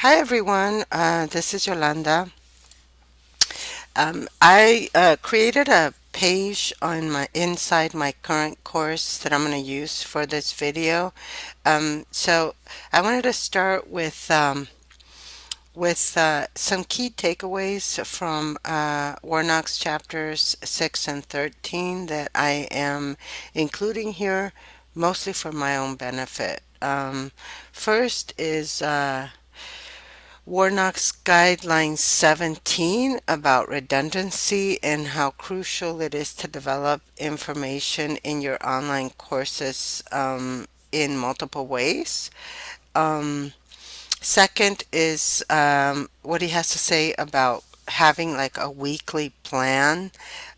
Hi everyone, this is Yolanda. I created a page on my inside my current course that I'm going to use for this video. So I wanted to start with some key takeaways from Warnock's chapters 6 and 13 that I am including here, mostly for my own benefit. First is Warnock's Guideline 17 about redundancy and how crucial it is to develop information in your online courses in multiple ways. Um, Second is what he has to say about having like a weekly plan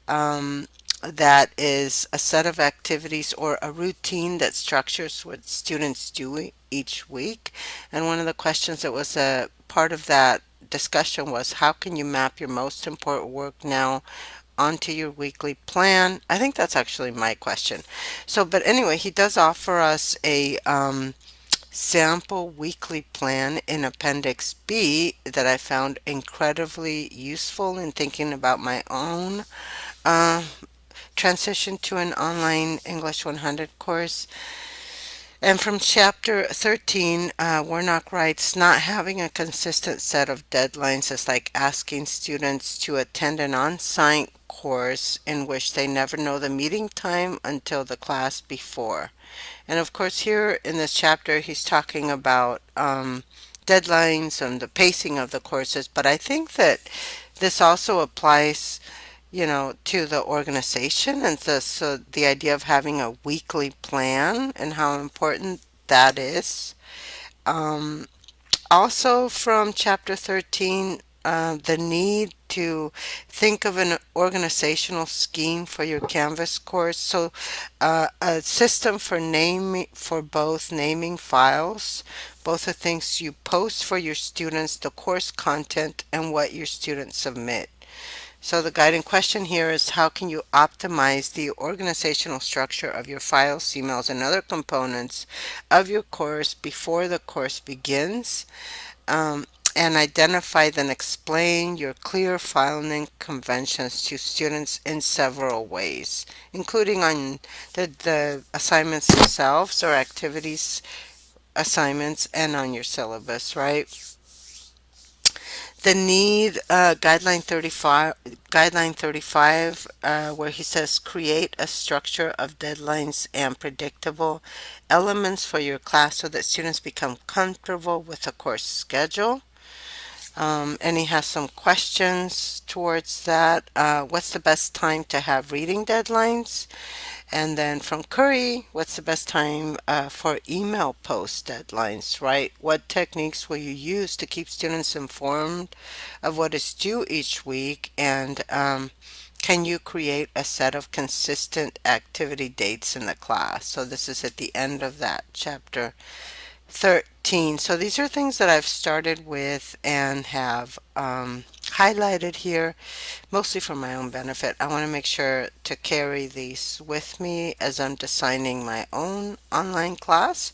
um, that is a set of activities or a routine that structures what students do each week. And one of the questions that was a part of that discussion was how can you map your most important work now onto your weekly plan? I think that's actually my question. So, but anyway, he does offer us a sample weekly plan in Appendix B that I found incredibly useful in thinking about my own uh, transition to an online English 100 course. And from chapter 13, Warnock writes, not having a consistent set of deadlines is like asking students to attend an on-site course in which they never know the meeting time until the class before. And of course, here in this chapter, he's talking about deadlines and the pacing of the courses, but I think that this also applies, to the organization, and so the idea of having a weekly plan and how important that is. Um, Also from chapter 13, the need to think of an organizational scheme for your Canvas course. So, a system for naming for both naming files, both the things you post for your students, the course content, and what your students submit. So the guiding question here is how can you optimize the organizational structure of your files, emails, and other components of your course before the course begins? um, and identify then explain your clear filing conventions to students in several ways, including on the assignments themselves or activities assignments and on your syllabus, right? The need guideline 35 where he says create a structure of deadlines and predictable elements for your class so that students become comfortable with the course schedule. And he has some questions towards that. What's the best time to have reading deadlines? And then from Curry, what's the best time for email post deadlines, right? What techniques will you use to keep students informed of what is due each week? And can you create a set of consistent activity dates in the class? So this is at the end of that chapter 13. So these are things that I've started with and have highlighted here, mostly for my own benefit. I want to make sure to carry these with me as I'm designing my own online class.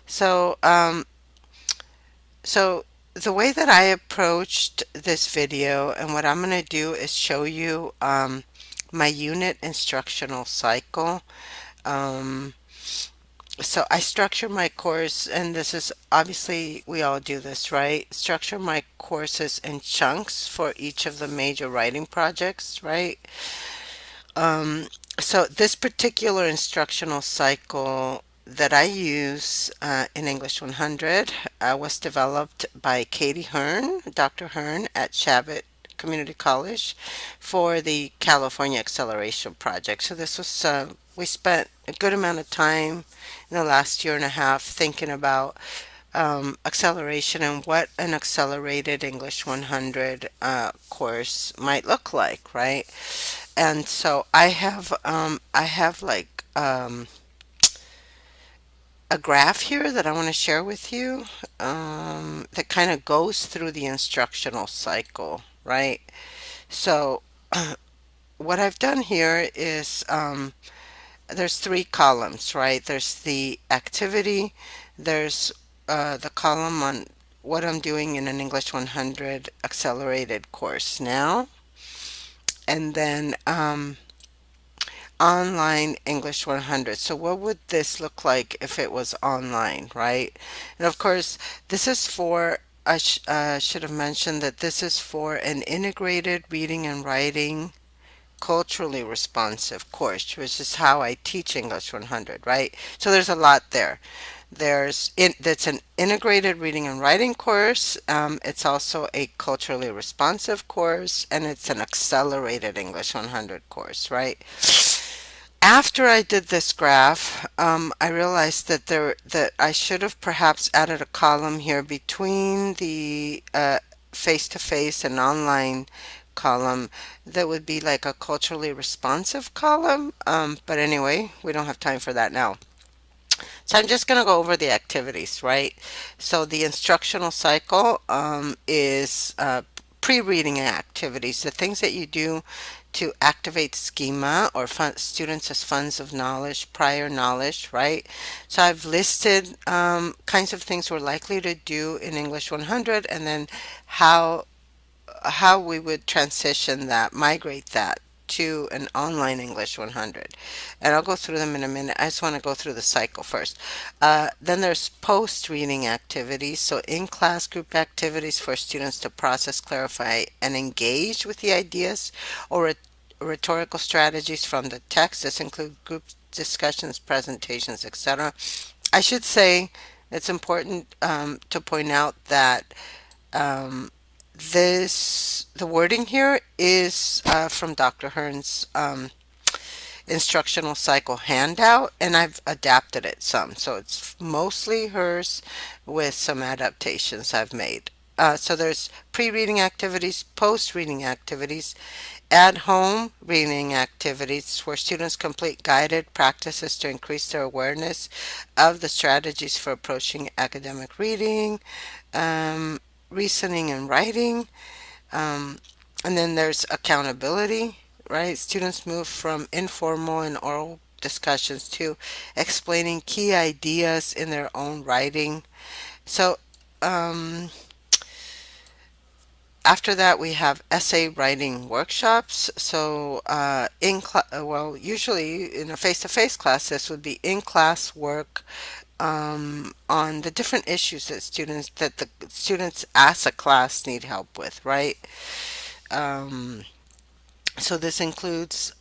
So, so the way that I approached this video and what I'm going to do is show you my unit instructional cycle. Um, so I structure my course, and this is obviously we all do this, right? Structure my courses in chunks for each of the major writing projects, right? Um, so this particular instructional cycle that I use in English 100 was developed by Katie Hearn, Dr. Hearn at Shabbat Community College for the California Acceleration Project. So this was, we spent a good amount of time in the last year and a half thinking about acceleration and what an accelerated English 100 course might look like, right? And so I have like a graph here that I want to share with you that kind of goes through the instructional cycle, right? So what I've done here is there's three columns, right? There's the activity, there's the column on what I'm doing in an English 100 accelerated course now, and then online English 100. So what would this look like if it was online, right? And of course, this is for, should have mentioned that this is for an integrated reading and writing culturally responsive course, which is how I teach English 100, right? So there's a lot there. That's an integrated reading and writing course. It's also a culturally responsive course, and it's an accelerated English 100 course, right? After I did this graph, I realized that I should have perhaps added a column here between the face-to-face and online column that would be like a culturally responsive column. But anyway, we don't have time for that now. So I'm just going to go over the activities, right? So the instructional cycle is pre-reading activities, the things that you do to activate schema or students as funds of knowledge, prior knowledge, right? So I've listed kinds of things we're likely to do in English 100, and then how we would transition that, migrate that to an online English 100. And I'll go through them in a minute. I just want to go through the cycle first. Then there's post reading activities. So in class group activities for students to process, clarify, and engage with the ideas or rhetorical strategies from the text. This include group discussions, presentations, etc. I should say it's important to point out that um, the wording here is from Dr. Hearn's instructional cycle handout, and I've adapted it some. So it's mostly hers with some adaptations I've made. So there's pre-reading activities, post-reading activities, at home reading activities where students complete guided practices to increase their awareness of the strategies for approaching academic reading, um, reasoning and writing. Um, and then there's accountability, right? Students move from informal and oral discussions to explaining key ideas in their own writing. So, um, after that, we have essay writing workshops. So, well, usually in a face-to-face class, this would be in-class work on the different issues that the students as a class need help with, right? Um, so this includes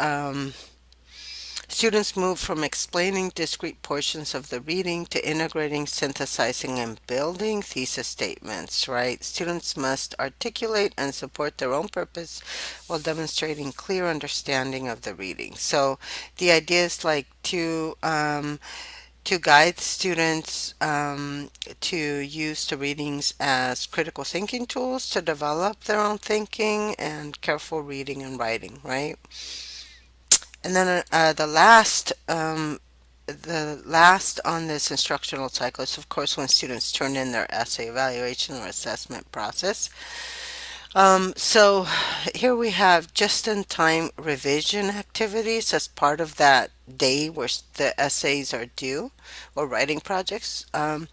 students move from explaining discrete portions of the reading to integrating, synthesizing, and building thesis statements, right? Students must articulate and support their own purpose while demonstrating clear understanding of the reading. So the idea is like to guide students to use the readings as critical thinking tools to develop their own thinking and careful reading and writing, right? And then the last on this instructional cycle is, of course, when students turn in their essay evaluation or assessment process. So here we have just-in-time revision activities as part of that day where the essays are due or writing projects. And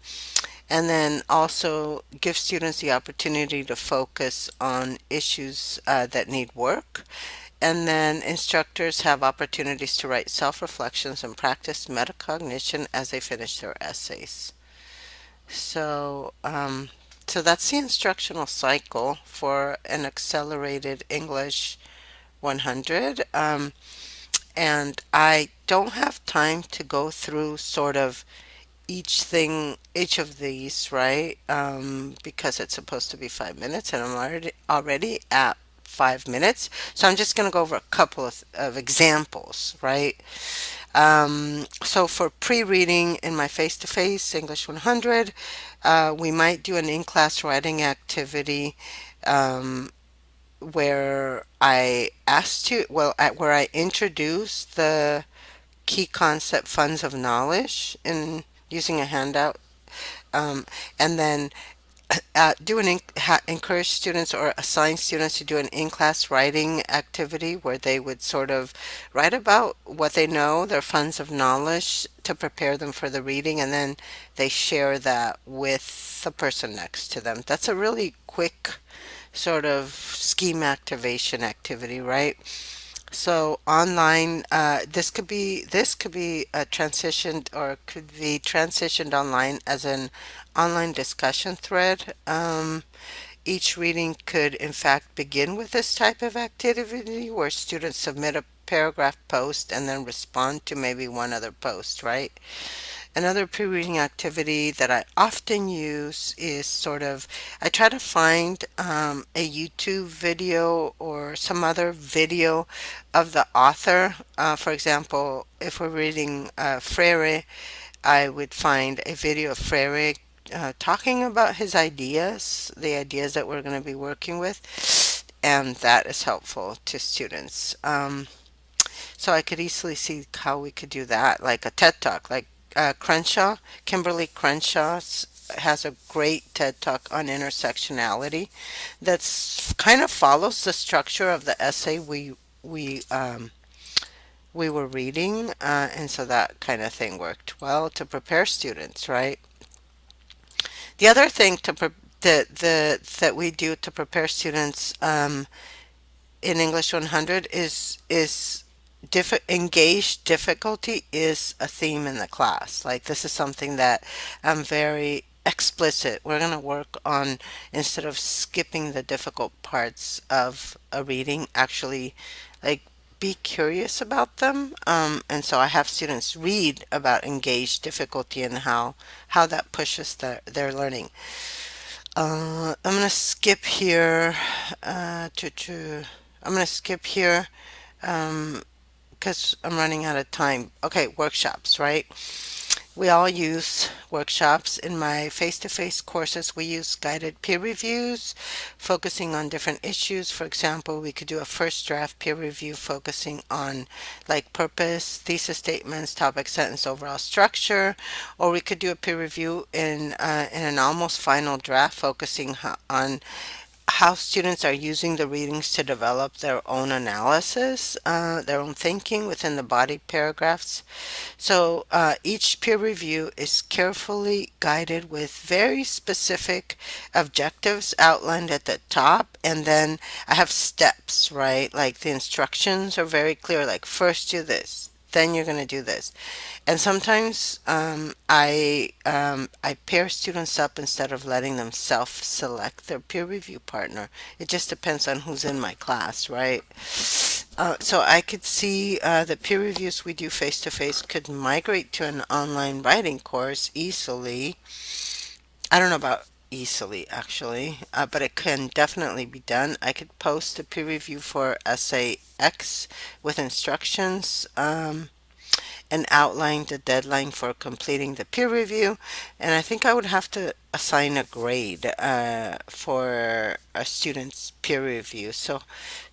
then also give students the opportunity to focus on issues that need work. And then instructors have opportunities to write self-reflections and practice metacognition as they finish their essays. So, so that's the instructional cycle for an accelerated English 100. And I don't have time to go through sort of each of these, right? Because it's supposed to be 5 minutes, and I'm already at 5 minutes. So I'm just going to go over a couple of examples, right? So for pre-reading in my face-to-face English 100, we might do an in-class writing activity where I asked you, well, where I introduce the key concept funds of knowledge in using a handout, and then encourage students or assign students to do an in-class writing activity where they would sort of write about what they know, their funds of knowledge, to prepare them for the reading, and then they share that with the person next to them. That's a really quick sort of scheme activation activity, right? So online, this could be transitioned or could be transitioned online as an online discussion thread. Each reading could, in fact, begin with this type of activity where students submit a paragraph post and then respond to maybe one other post, right? Another pre-reading activity that I often use is sort of, I try to find a YouTube video or some other video of the author. For example, if we're reading Freire, I would find a video of Freire talking about his ideas, the ideas that we're going to be working with, and that is helpful to students. So I could easily see how we could do that, like a TED Talk, like Crenshaw, Kimberly Crenshaw has a great TED Talk on intersectionality that's kind of follows the structure of the essay we were reading, and so that kind of thing worked well to prepare students, right? The other thing that we do to prepare students in English 100 is engaged difficulty is a theme in the class. Like this is something that I'm very explicit. We're going to work on, instead of skipping the difficult parts of a reading, actually like be curious about them. And so I have students read about engaged difficulty and how that pushes their learning. I'm gonna skip here. I'm gonna skip here because I'm running out of time. Okay, workshops, right? We all use workshops. In my face-to-face courses, we use guided peer reviews, focusing on different issues. For example, we could do a first draft peer review focusing on like purpose, thesis statements, topic, sentence, overall structure, or we could do a peer review in an almost final draft focusing on how students are using the readings to develop their own analysis, their own thinking within the body paragraphs. So each peer review is carefully guided with very specific objectives outlined at the top. And then I have steps, right? Like the instructions are very clear, like first do this, then you're going to do this. And sometimes I pair students up instead of letting them self-select their peer review partner. It just depends on who's in my class, right? So I could see the peer reviews we do face to face could migrate to an online writing course easily. I don't know about easily actually, but it can definitely be done. I could post a peer review for essay X with instructions. And outline the deadline for completing the peer review. And I think I would have to assign a grade for a student's peer review. So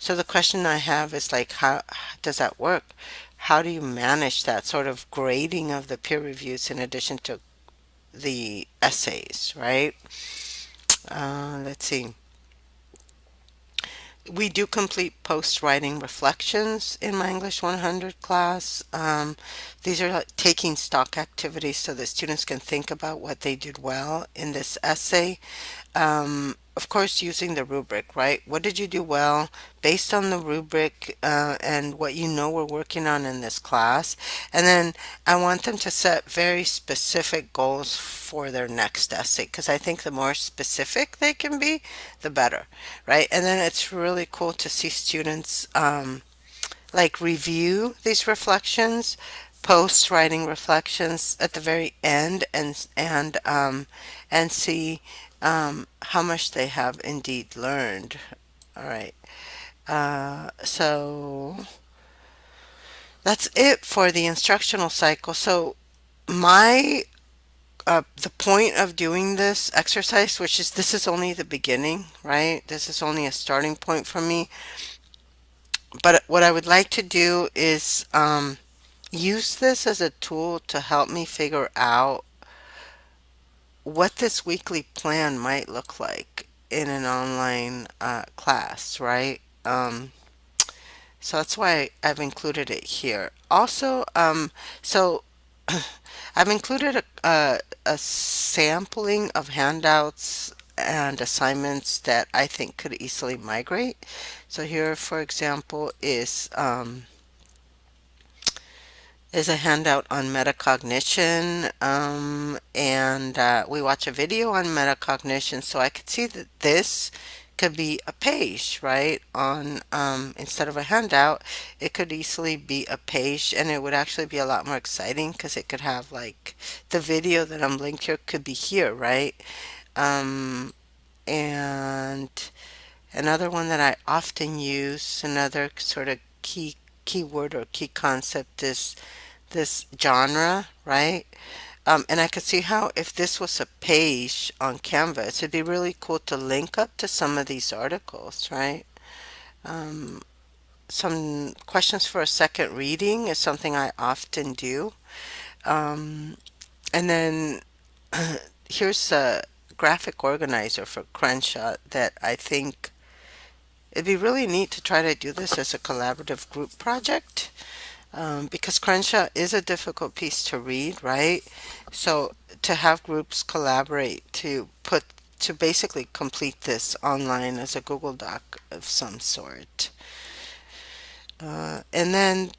the question I have is like, how does that work? How do you manage that sort of grading of the peer reviews in addition to the essays, right? Let's see. We do complete post writing reflections in my English 100 class. These are like taking stock activities so that students can think about what they did well in this essay. Of course, using the rubric, right? What did you do well based on the rubric and what you know we're working on in this class? And then I want them to set very specific goals for their next essay because I think the more specific they can be, the better, right? And then it's really cool to see students like review these reflections, post writing reflections at the very end, and see how much they have indeed learned. All right. So that's it for the instructional cycle. So my the point of doing this exercise, which is this is only the beginning, right? This is only a starting point for me. But what I would like to do is use this as a tool to help me figure out what this weekly plan might look like in an online class, right? So that's why I've included it here. Also, so I've included a sampling of handouts and assignments that I think could easily migrate. So here, for example, is a handout on metacognition, and we watch a video on metacognition. So I could see that this could be a page, right? On instead of a handout, it could easily be a page, and it would actually be a lot more exciting because it could have like the video that I'm linked here could be here, right? Um, and another one that I often use, another sort of keyword or key concept is this genre, right? And I could see how if this was a page on Canvas, it'd be really cool to link up to some of these articles, right? Um, some questions for a second reading is something I often do. Um, and then here's a graphic organizer for Crenshaw that I think it'd be really neat to try to do this as a collaborative group project. Because Crenshaw is a difficult piece to read, right? So to have groups collaborate to basically complete this online as a Google Doc of some sort. And then,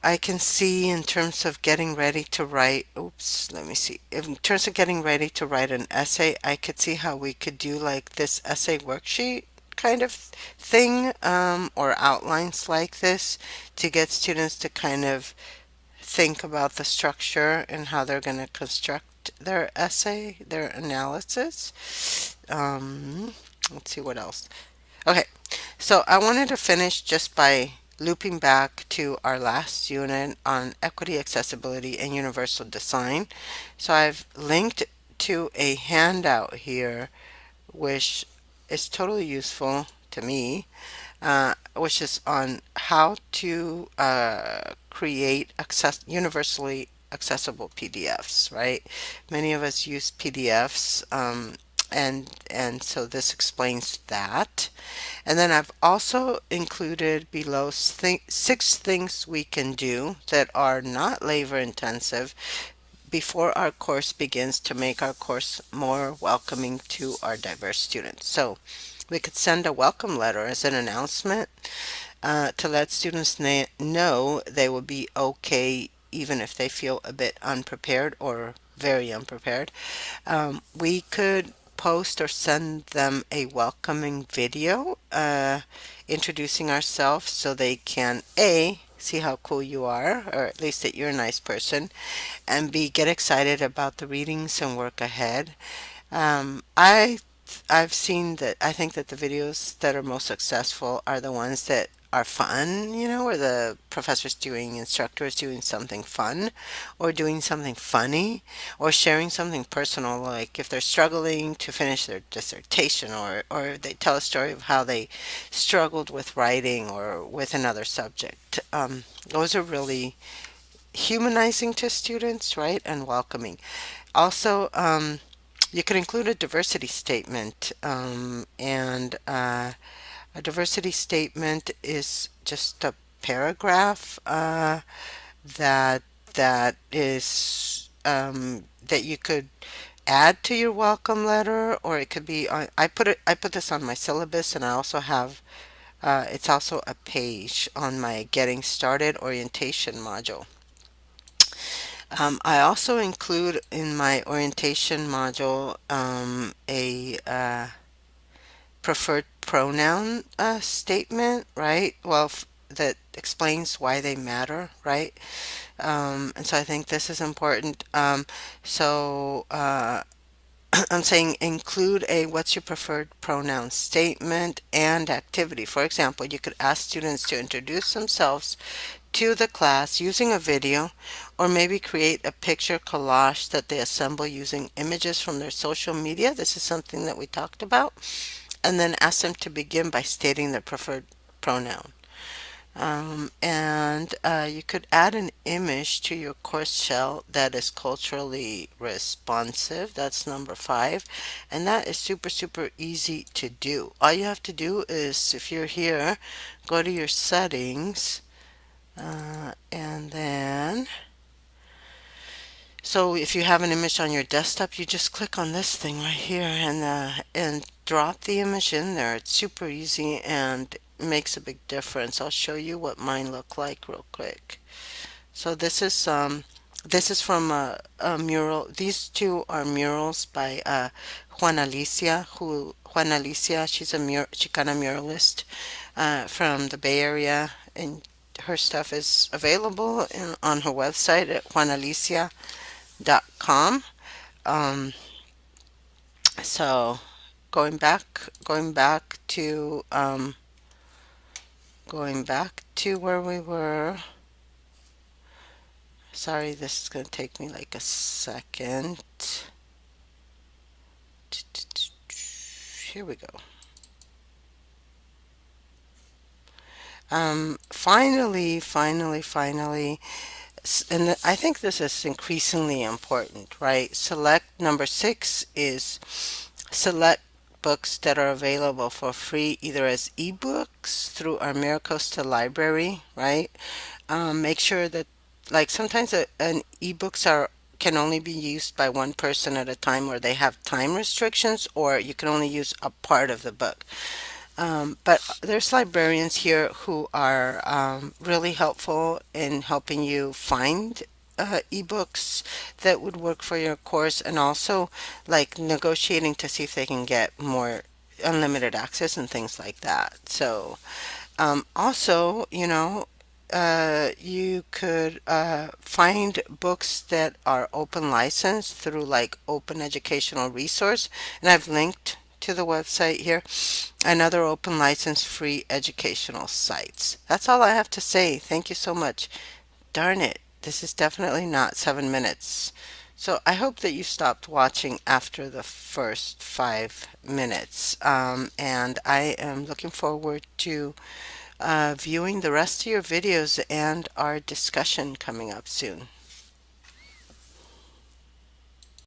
I can see in terms of getting ready to write, oops, let me see. In terms of getting ready to write an essay, I could see how we could do like this essay worksheet kind of thing, or outlines like this to get students to kind of think about the structure and how they're going to construct their essay, their analysis. Let's see what else. Okay, so I wanted to finish just by looping back to our last unit on equity, accessibility, and universal design. So I've linked to a handout here, which is totally useful to me, which is on how to create universally accessible PDFs, right? Many of us use PDFs, and so this explains that. And then I've also included below six things we can do that are not labor intensive before our course begins to make our course more welcoming to our diverse students. So we could send a welcome letter as an announcement to let students know they will be okay even if they feel a bit unprepared or very unprepared. We could post or send them a welcoming video introducing ourselves so they can A, see how cool you are, or at least that you're a nice person, and B, get excited about the readings and work ahead. Um, I I've seen that I think that the videos that are most successful are the ones that are fun, where the professor's doing, instructor is doing something fun or doing something funny or sharing something personal, like if they're struggling to finish their dissertation or they tell a story of how they struggled with writing or with another subject. Those are really humanizing to students, right? And welcoming. Also, you could include a diversity statement, and a diversity statement is just a paragraph that that you could add to your welcome letter, or it could be on. I put this on my syllabus, and I also have. It's also a page on my Getting Started orientation module. I also include in my orientation module a preferred pronoun statement, right? Well, that explains why they matter, right? And so I think this is important. So I'm saying include a what's your preferred pronoun statement and activity. For example, you could ask students to introduce themselves to the class using a video, or maybe create a picture collage that they assemble using images from their social media. This is something that we talked about. And then ask them to begin by stating their preferred pronoun. And you could add an image to your course shell that is culturally responsive. That's number five. And that is super, super easy to do. All you have to do is, if you're here, go to your settings, and then, so if you have an image on your desktop, you just click on this thing right here and drop the image in there. It's super easy and makes a big difference. I'll show you what mine look like real quick. So this is from a mural. These two are murals by Juana Alicia. She's a Chicana muralist from the Bay Area, and her stuff is available on her website at juanalicia.com. Um, so going back to where we were. Sorry, this is going to take me like a second. Here we go. Finally, and I think this is increasingly important, right? Select number six is select books that are available for free either as ebooks through our MiraCosta library, right? Make sure that, like, sometimes an ebooks are can only be used by one person at a time, or they have time restrictions, or you can only use a part of the book. But there's librarians here who are really helpful in helping you find ebooks that would work for your course, and also like negotiating to see if they can get more unlimited access and things like that. So, also, you could find books that are open license through like Open Educational Resource, and I've linked to the website here and other open license free educational sites. That's all I have to say. Thank you so much. Darn it, this is definitely not 7 minutes. So I hope that you stopped watching after the first 5 minutes. And I am looking forward to viewing the rest of your videos and our discussion coming up soon.